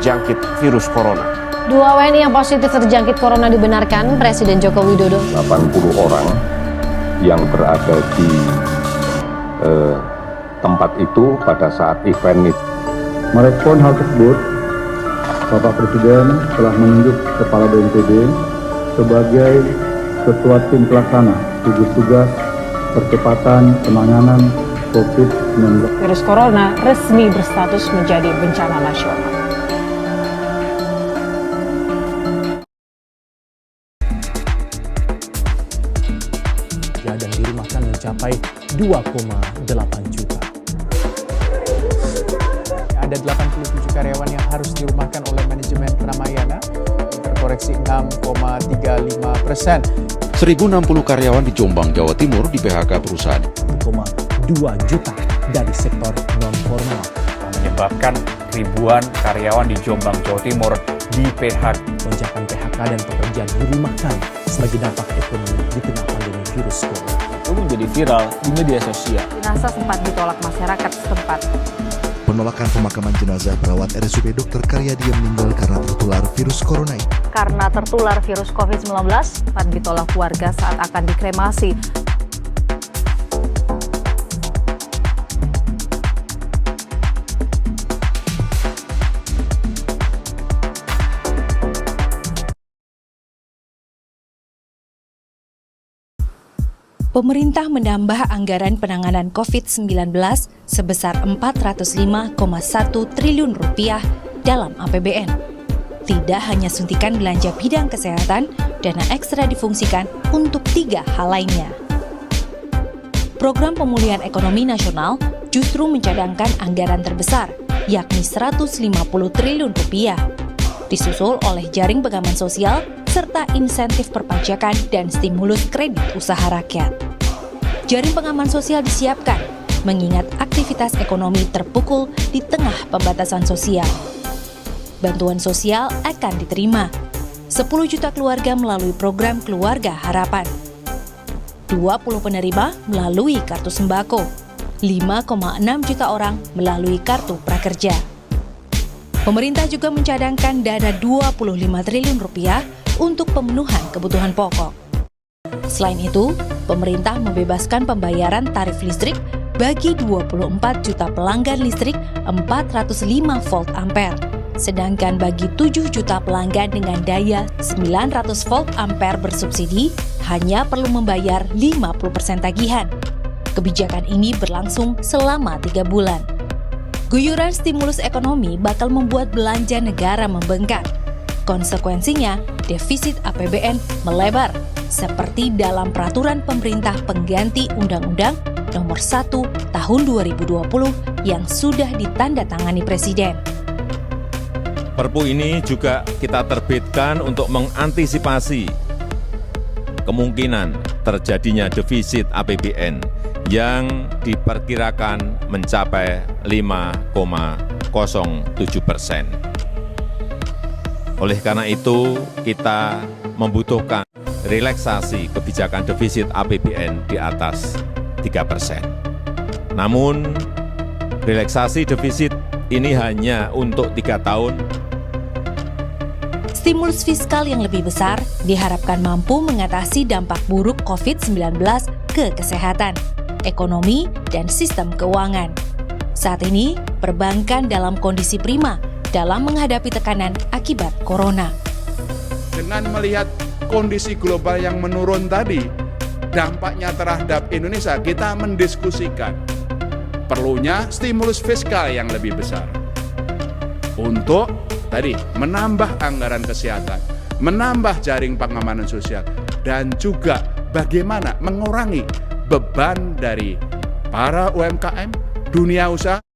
terjangkit virus corona. 2 WNI yang positif terjangkit corona dibenarkan Presiden Joko Widodo. 80 orang yang berada di tempat itu pada saat event itu. Merespon hal tersebut, Bapak Presiden telah menunjuk Kepala BNPB sebagai Ketua Tim Pelaksana gugus tugas percepatan penanganan COVID-19. Virus corona resmi berstatus menjadi bencana nasional. Dan dirumahkan mencapai 2,8 juta. Ada 87 karyawan yang harus dirumahkan oleh manajemen Ramayana, terkoreksi 6,35%. 1.060 karyawan di Jombang, Jawa Timur di PHK perusahaan. 1,2 juta dari sektor non-formal. Menyebabkan ribuan karyawan di Jombang, Jawa Timur di PHK. Lonjakan PHK dan pekerjaan dirumahkan sebagai dampak ekonomi di tengah pandemi virus corona. Itu menjadi viral di media sosial. Jenazah sempat ditolak masyarakat setempat. Penolakan pemakaman jenazah perawat RSUD Dr. Karyadi yang meninggal karena tertular virus corona. Karena tertular virus COVID-19, sempat ditolak warga saat akan dikremasi. Pemerintah menambah anggaran penanganan COVID-19 sebesar Rp405,1 triliun dalam APBN. Tidak hanya suntikan belanja bidang kesehatan, dana ekstra difungsikan untuk 3 hal lainnya. Program pemulihan ekonomi nasional justru mencadangkan anggaran terbesar, yakni Rp150 triliun, disusul oleh jaring pengaman sosial serta insentif perpajakan dan stimulus kredit usaha rakyat. Jaring pengaman sosial disiapkan mengingat aktivitas ekonomi terpukul di tengah pembatasan sosial. Bantuan sosial akan diterima 10 juta keluarga melalui program Keluarga Harapan, 20 penerima melalui kartu sembako, 5,6 juta orang melalui kartu prakerja. Pemerintah juga mencadangkan dana Rp25 triliun untuk pemenuhan kebutuhan pokok. Selain itu, pemerintah membebaskan pembayaran tarif listrik bagi 24 juta pelanggan listrik 405 volt ampere, sedangkan bagi 7 juta pelanggan dengan daya 900 volt ampere bersubsidi hanya perlu membayar 50% tagihan. Kebijakan ini berlangsung selama 3 bulan. Guyuran stimulus ekonomi bakal membuat belanja negara membengkak. Konsekuensinya, defisit APBN melebar, seperti dalam peraturan pemerintah pengganti Undang-Undang Nomor 1 Tahun 2020 yang sudah ditandatangani Presiden. Perpu ini juga kita terbitkan untuk mengantisipasi kemungkinan terjadinya defisit APBN yang diperkirakan mencapai 5,07%. Oleh karena itu, kita membutuhkan relaksasi kebijakan defisit APBN di atas 3%. Namun, relaksasi defisit ini hanya untuk 3 tahun. Stimulus fiskal yang lebih besar diharapkan mampu mengatasi dampak buruk COVID-19 ke kesehatan, ekonomi, dan sistem keuangan. Saat ini, perbankan dalam kondisi prima dalam menghadapi tekanan akibat corona. Dengan melihat kondisi global yang menurun tadi, dampaknya terhadap Indonesia, kita mendiskusikan perlunya stimulus fiskal yang lebih besar untuk tadi menambah anggaran kesehatan, menambah jaring pengamanan sosial, dan juga bagaimana mengurangi beban dari para UMKM, dunia usaha.